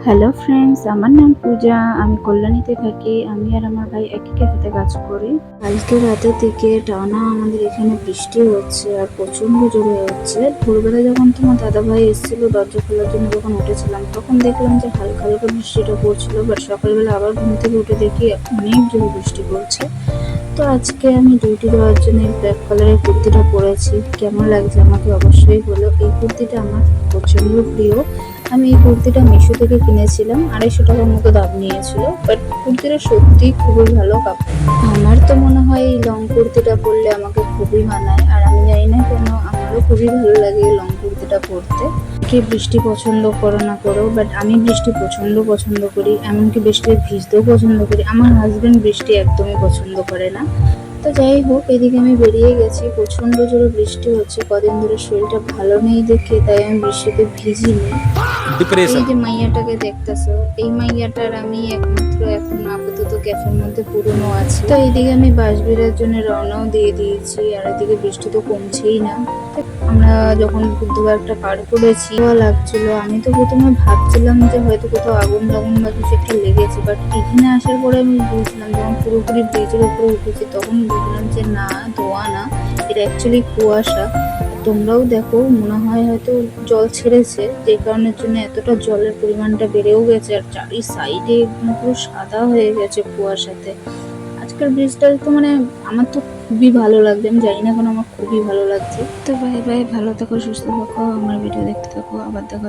Hello friends, আমার নাম পূজা। আমি কল্যাণীতে থাকি। আমি আর আমার ভাই একই ক্যাফেতে কাজ করি। কালকে রাতে থেকে টানা আমাদের এখানে বৃষ্টি হচ্ছে আর প্রচন্ড জোরে হচ্ছে। ভোরবেলা যখন তোমার দাদা ভাই এসেছিল দরজা খোলার জন্য, যখন উঠেছিলাম তখন দেখলাম যে হালকা হালকা বৃষ্টিটা পড়ছিল, বাট সকালবেলা আবার ঘুম থেকে উঠে দেখি অনেক জোরে বৃষ্টি পড়ছে। তো আজকে আমি ডিউটি দেওয়ার জন্য ব্ল্যাক কালারের কুর্তিটা পরেছি। কেমন লাগছে আমাকে অবশ্যই বলো। এই কুর্তিটা আমার প্রচন্ড প্রিয়। আমি এই কুর্তিটা মিশো থেকে কিনেছিলাম, 250 টাকার মতো দাম নিয়েছিল, বাট কুর্তিটা সত্যি খুবই ভালো কাপড়। আমার তো মনে হয় এই লং কুর্তিটা পরলে আমাকে খুবই মানায়, আর আমি জানি না কেন আমারও খুবই ভালো লাগে এই লং কুর্তিটা পরতে। কে বৃষ্টি পছন্দ করো না করো, বাট আমি বৃষ্টি পছন্দ করি, এমনকি বৃষ্টিতে ভিজতেও পছন্দ করি। আমার হাজবেন্ড বৃষ্টি একদমই পছন্দ করে না। তো যাই হোক, এদিকে আমি বেরিয়ে গেছি, প্রচন্ড জোরে বৃষ্টি হচ্ছে। কদিন ধরে শরীরটা ভালো নেই দেখে তাই আমি বৃষ্টিতে ভিজিনি। এই যে মাইয়াটাকে দেখতেছো, এই মাইয়াটার আমি একমাত্র এখন আপাতত ক্যাফের মধ্যে পুরনো আছে। তো এইদিকে আমি বাস বেরার জন্য রওনাও দিয়ে দিয়েছি, আর এদিকে বৃষ্টি তো কমছেই না। আমরা যখন বুধবারটা পার করেছি লাগছিল, আমি তো প্রথমে ভাবছিলাম যে হয়তো কোথাও আগুন টাগুন বা কিছু একটা লেগেছে, বাট এখানে আসার পরে আমি বুঝলাম, যখন পুরোপুরি ব্রিজের উপরে উঠেছি তখন বুঝলাম যে না, ধোঁয়া না, এটা অ্যাকচুয়ালি কুয়াশা। তোমরাও দেখো, মনে হয় হয়তো জল ছেড়েছে, যে কারণের জন্য এতটা জলের পরিমাণটা বেড়েও গেছে, আর চারি সাইডে একদম পুরো সাদা হয়ে গেছে কুয়াশাতে। আজকের ব্রিজটা তো মানে আমার তো খুবই ভালো লাগছে, আমি জানি না কেন আমার খুবই ভালো লাগছে। তো বাই বাই, ভালো থাকো, সুস্থ থাকো, আমার ভিডিও দেখতে থাকো, আবার দেখো।